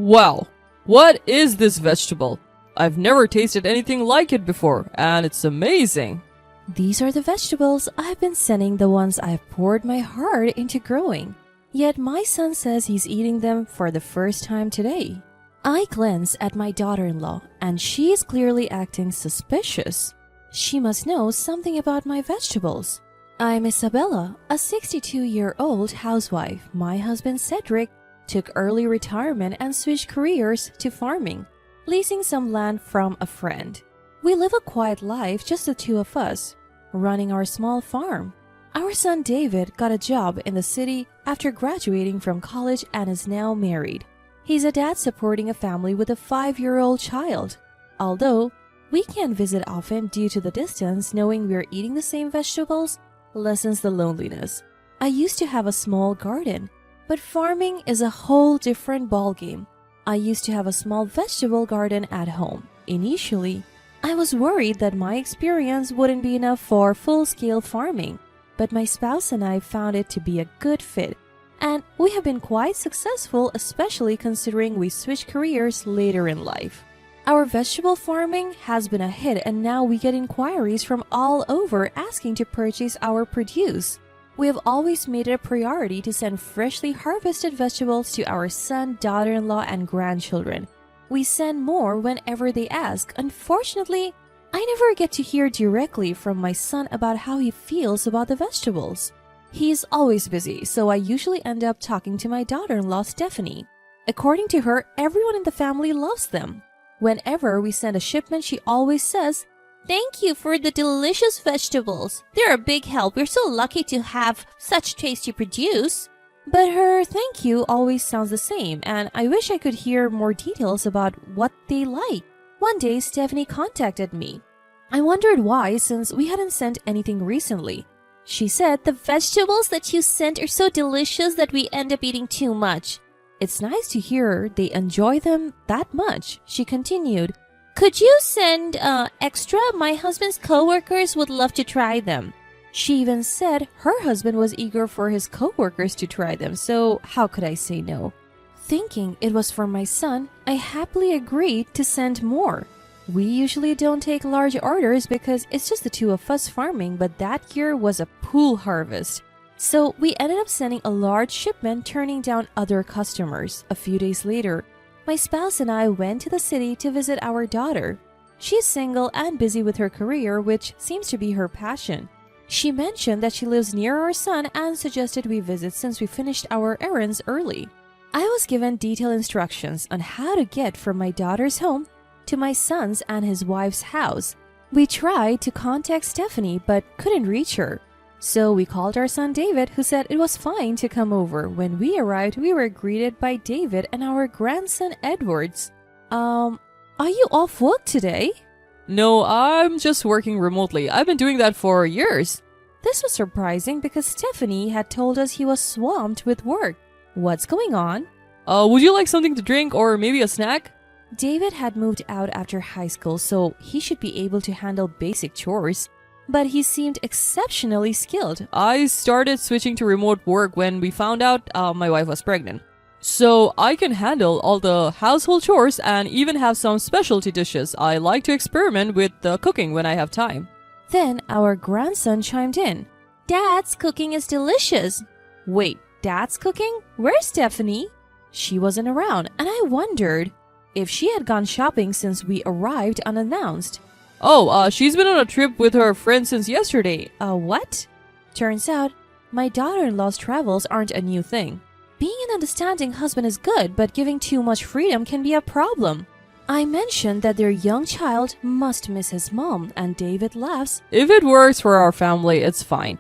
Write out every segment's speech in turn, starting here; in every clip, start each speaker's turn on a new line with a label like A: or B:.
A: Wow, what is this vegetable? I've never tasted anything like it before, and it's amazing.
B: These are the vegetables I've been sending, the ones I've poured my heart into growing. Yet my son says he's eating them for the first time today. I glance at my daughter-in-law, and she is clearly acting suspicious. She must know something about my vegetables. I'm Isabella, a 62-year-old housewife. My husband Cedric took early retirement and switched careers to farming, leasing some land from a friend. We live a quiet life, just the two of us, running our small farm. Our son David got a job in the city after graduating from college and is now married. He's a dad supporting a family with a 5-year-old child. Although we can't visit often due to the distance, knowing we're eating the same vegetables lessens the loneliness. I used to have a small garden, but farming is a whole different ballgame. I used to have a small vegetable garden at home. Initially, I was worried that my experience wouldn't be enough for full-scale farming, but my spouse and I found it to be a good fit, and we have been quite successful, especially considering we switched careers later in life. Our vegetable farming has been a hit, and now we get inquiries from all over asking to purchase our produce. We have always made it a priority to send freshly harvested vegetables to our son, daughter-in-law, and grandchildren. We send more whenever they ask. Unfortunately, I never get to hear directly from my son about how he feels about the vegetables. He is always busy, so I usually end up talking to my daughter-in-law, Stephanie. According to her, everyone in the family loves them. Whenever we send a shipment, she always says, "Thank you for the delicious vegetables. They're a big help. We're so lucky to have such tasty produce." But her thank you always sounds the same, and I wish I could hear more details about what they like. One day, Stephanie contacted me. I wondered why, since we hadn't sent anything recently. She said, "The vegetables that you sent are so delicious that we end up eating too much." It's nice to hear they enjoy them that much. She continued, "Could you send extra? My husband's coworkers would love to try them." She even said her husband was eager for his coworkers to try them, so how could I say no? Thinking it was for my son, I happily agreed to send more. We usually don't take large orders because it's just the two of us farming, but that year was a pool harvest. So we ended up sending a large shipment, turning down other customers. A few days later, my spouse and I went to the city to visit our daughter. She's single and busy with her career, which seems to be her passion. She mentioned that she lives near our son and suggested we visit since we finished our errands early. I was given detailed instructions on how to get from my daughter's home to my son's and his wife's house. We tried to contact Stephanie but couldn't reach her. So we called our son David, who said it was fine to come over. When we arrived, we were greeted by David and our grandson Edwards. Are you off work today?"
A: No, I'm just working remotely. I've been doing that for years.
B: This was surprising because Stephanie had told us he was swamped with work. What's going on?
A: Would you like something to drink or maybe a snack?
B: David had moved out after high school, so he should be able to handle basic chores. But he seemed exceptionally skilled.
A: I started switching to remote work when we found out my wife was pregnant. So I can handle all the household chores and even have some specialty dishes. I like to experiment with cooking when I have time.
B: Then our grandson chimed in. "Dad's cooking is delicious." Wait, Dad's cooking? Where's Stephanie? She wasn't around, and I wondered if she had gone shopping since we arrived unannounced.
A: She's been on a trip with her friend since yesterday.
B: What? Turns out, my daughter-in-law's travels aren't a new thing. Being an understanding husband is good, but giving too much freedom can be a problem. I mentioned that their young child must miss his mom, and David laughs.
A: If it works for our family, it's fine.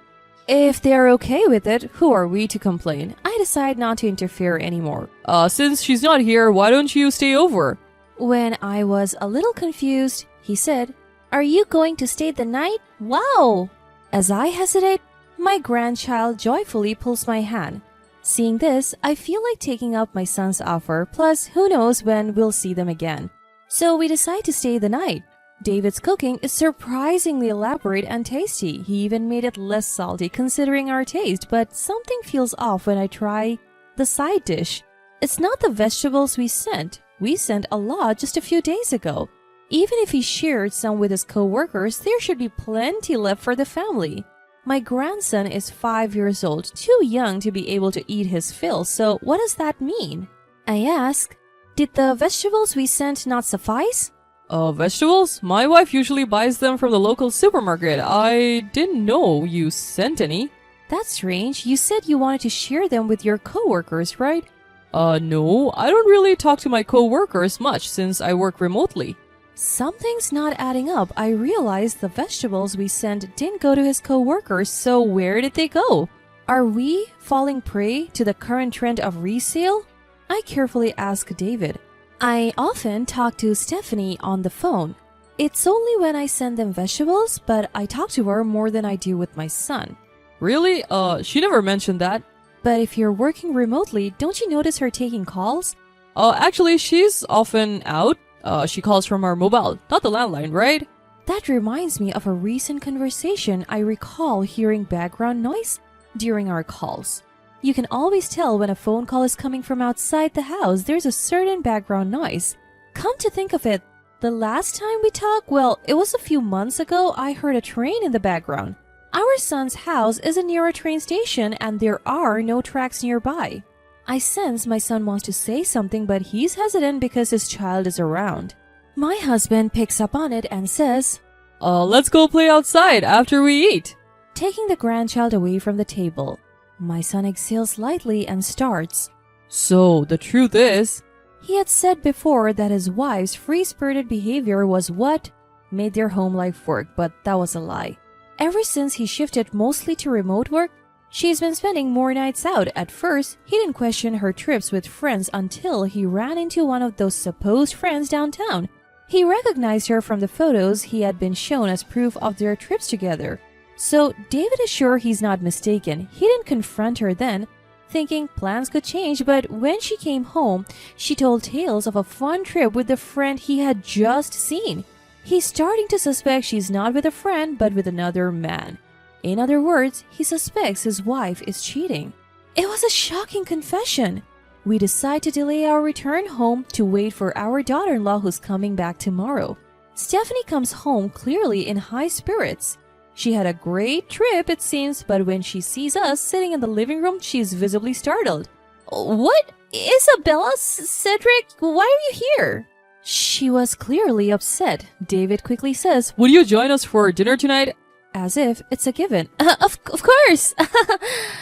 B: If they're okay with it, who are we to complain? I decide not to interfere anymore.
A: Since she's not here, why don't you stay over?
B: When I was a little confused, he said, "Are you going to stay the night? Wow!" As I hesitate, my grandchild joyfully pulls my hand. Seeing this, I feel like taking up my son's offer, plus who knows when we'll see them again. So we decide to stay the night. David's cooking is surprisingly elaborate and tasty. He even made it less salty considering our taste, but something feels off when I try the side dish. It's not the vegetables we sent. We sent a lot just a few days ago. Even if he shared some with his co-workers, there should be plenty left for the family. My grandson is 5 years old, too young to be able to eat his fill, so what does that mean? I ask, did the vegetables we sent not suffice?
A: Vegetables? My wife usually buys them from the local supermarket. I didn't know you sent any.
B: That's strange. You said you wanted to share them with your co-workers, right?
A: No, I don't really talk to my co-workers much since I work remotely.
B: Something's not adding up. I realized the vegetables we sent didn't go to his co-workers, so where did they go? Are we falling prey to the current trend of resale? I carefully ask David. I often talk to Stephanie on the phone. It's only when I send them vegetables, but I talk to her more than I do with my son.
A: Really? She never mentioned that.
B: But if you're working remotely, don't you notice her taking calls?
A: Actually, she's often out. She calls from our mobile, not the landline, right?
B: That reminds me of a recent conversation. I recall hearing background noise during our calls. You can always tell when a phone call is coming from outside the house. There's a certain background noise. Come to think of it, the last time we talked, well, it was a few months ago, I heard a train in the background. Our son's house isn't near a train station and there are no tracks nearby. I sense my son wants to say something, but he's hesitant because his child is around. My husband picks up on it and says,
A: Let's go play outside after we eat.
B: Taking the grandchild away from the table. My son exhales lightly and starts.
A: So, the truth is,
B: he had said before that his wife's free-spirited behavior was what made their home life work, but that was a lie. Ever since he shifted mostly to remote work, she's been spending more nights out. At first, he didn't question her trips with friends until he ran into one of those supposed friends downtown. He recognized her from the photos he had been shown as proof of their trips together. So David is sure he's not mistaken. He didn't confront her then, thinking plans could change, but when she came home, she told tales of a fun trip with the friend he had just seen. He's starting to suspect she's not with a friend, but with another man. In other words, he suspects his wife is cheating. It was a shocking confession. We decide to delay our return home to wait for our daughter-in-law who's coming back tomorrow. Stephanie comes home clearly in high spirits. She had a great trip, it seems, but when she sees us sitting in the living room, she's visibly startled. What? Isabella? Cedric? Why are you here? She was clearly upset. David quickly says,
A: would you join us for dinner tonight?
B: As if it's a given. Of course!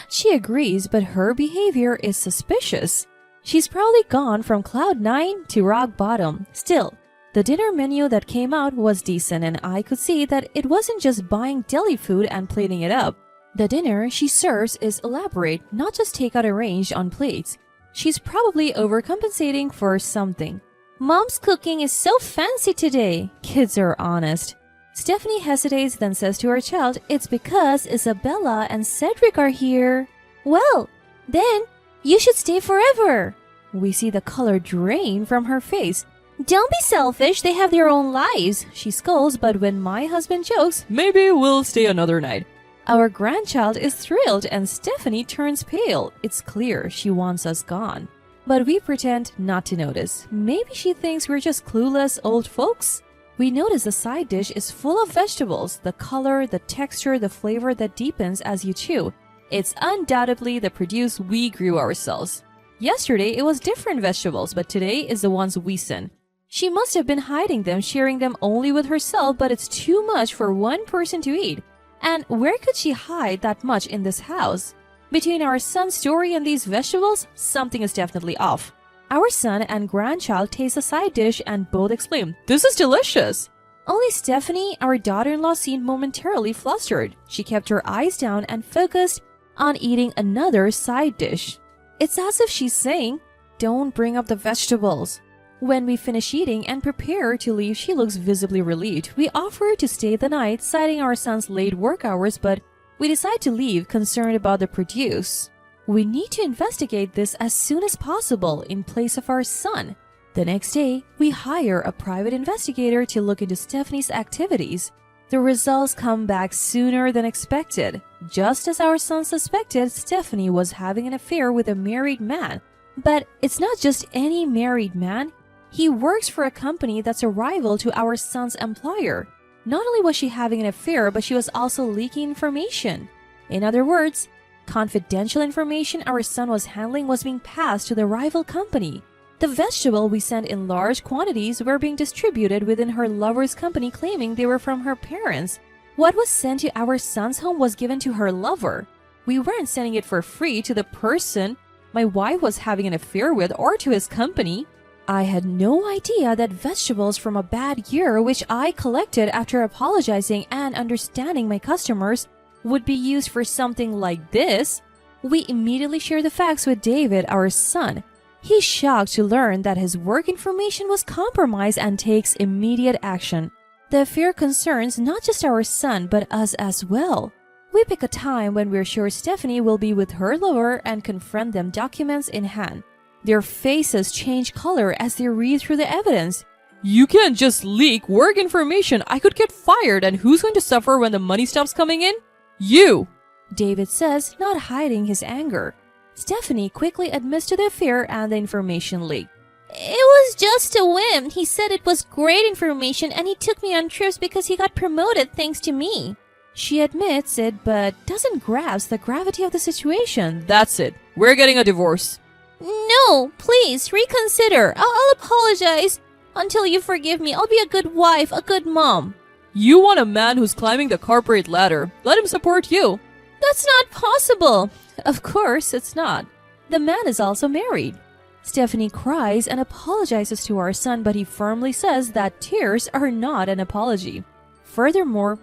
B: She agrees, but her behavior is suspicious. She's probably gone from cloud 9 to rock bottom. Still, the dinner menu that came out was decent, and I could see that it wasn't just buying deli food and plating it up. The dinner she serves is elaborate, not just takeout arranged on plates. She's probably overcompensating for something. Mom's cooking is so fancy today. Kids are honest. Stephanie hesitates, then says to her child, it's because Isabella and Cedric are here. Well, then you should stay forever. We see the color drain from her face. Don't be selfish, they have their own lives, she scolds, but when my husband jokes,
A: maybe we'll stay another night.
B: Our grandchild is thrilled and Stephanie turns pale. It's clear she wants us gone. But we pretend not to notice. Maybe she thinks we're just clueless old folks. We notice the side dish is full of vegetables, the color, the texture, the flavor that deepens as you chew. It's undoubtedly the produce we grew ourselves. Yesterday it was different vegetables, but today is the ones we sent. She must have been hiding them, sharing them only with herself, but it's too much for one person to eat. And where could she hide that much in this house? Between our son's story and these vegetables, something is definitely off. Our son and grandchild taste the side dish and both exclaim,
A: this is delicious!
B: Only Stephanie, our daughter-in-law, seemed momentarily flustered. She kept her eyes down and focused on eating another side dish. It's as if she's saying, don't bring up the vegetables. When we finish eating and prepare to leave, she looks visibly relieved. We offer to stay the night, citing our son's late work hours, but we decide to leave, concerned about the produce. We need to investigate this as soon as possible in place of our son. The next day, we hire a private investigator to look into Stephanie's activities. The results come back sooner than expected. Just as our son suspected, Stephanie was having an affair with a married man. But it's not just any married man. He works for a company that's a rival to our son's employer. Not only was she having an affair, but she was also leaking information. In other words, confidential information our son was handling was being passed to the rival company. The vegetable we sent in large quantities were being distributed within her lover's company, claiming they were from her parents. What was sent to our son's home was given to her lover. We weren't sending it for free to the person my wife was having an affair with or to his company. I had no idea that vegetables from a bad year, which I collected after apologizing and understanding my customers, would be used for something like this. We immediately shared the facts with David, our son. He's shocked to learn that his work information was compromised and takes immediate action. The affair concerns not just our son, but us as well. We pick a time when we're sure Stephanie will be with her lover and confront them, documents in hand. Their faces change color as they read through the evidence.
A: You can't just leak work information. I could get fired, and who's going to suffer when the money stops coming in? You!
B: David says, not hiding his anger. Stephanie quickly admits to the affair and the information leak. It was just a whim. He said it was great information and he took me on trips because he got promoted thanks to me. She admits it but doesn't grasp the gravity of the situation.
A: That's it. We're getting a divorce.
B: No, please, reconsider. I'll apologize. Until you forgive me, I'll be a good wife, a good mom.
A: You want a man who's climbing the corporate ladder. Let him support you.
B: That's not possible. Of course, it's not. The man is also married. Stephanie cries and apologizes to our son, but he firmly says that tears are not an apology. Furthermore,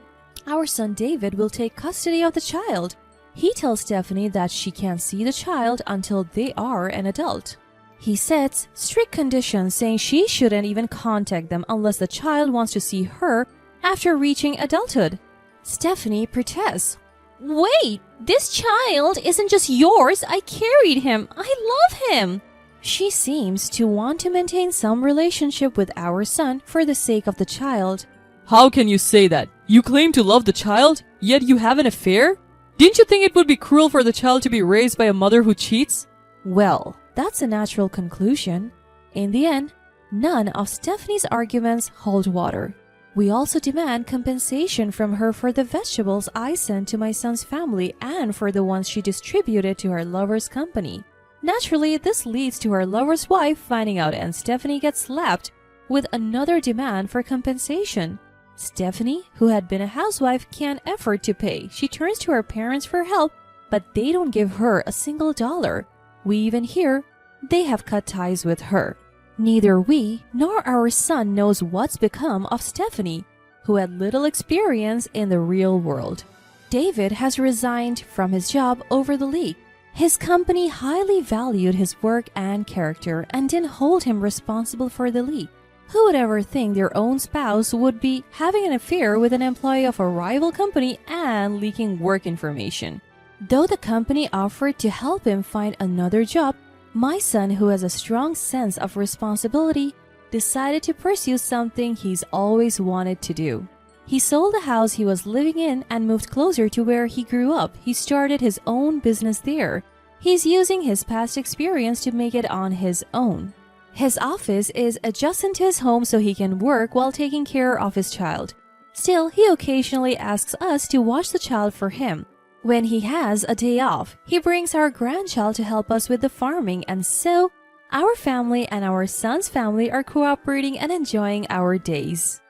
B: our son David will take custody of the child. He tells Stephanie that she can't see the child until they are an adult. He sets strict conditions, saying she shouldn't even contact them unless the child wants to see her after reaching adulthood. Stephanie protests. Wait, this child isn't just yours. I carried him. I love him. She seems to want to maintain some relationship with our son for the sake of the child.
A: How can you say that? You claim to love the child, yet you have an affair? Didn't you think it would be cruel for the child to be raised by a mother who cheats?
B: Well, that's a natural conclusion. In the end, none of Stephanie's arguments hold water. We also demand compensation from her for the vegetables I sent to my son's family and for the ones she distributed to her lover's company. Naturally, this leads to her lover's wife finding out and Stephanie gets slapped with another demand for compensation. Stephanie, who had been a housewife, can't afford to pay. She turns to her parents for help, but they don't give her a single dollar. We even hear they have cut ties with her. Neither we nor our son knows what's become of Stephanie, who had little experience in the real world. David has resigned from his job over the leak. His company highly valued his work and character and didn't hold him responsible for the leak. Who would ever think their own spouse would be having an affair with an employee of a rival company and leaking work information? Though the company offered to help him find another job, my son, who has a strong sense of responsibility, decided to pursue something he's always wanted to do. He sold the house he was living in and moved closer to where he grew up. He started his own business there. He's using his past experience to make it on his own. His office is adjacent to his home so he can work while taking care of his child. Still, he occasionally asks us to watch the child for him. When he has a day off, he brings our grandchild to help us with the farming, and so our family and our son's family are cooperating and enjoying our days.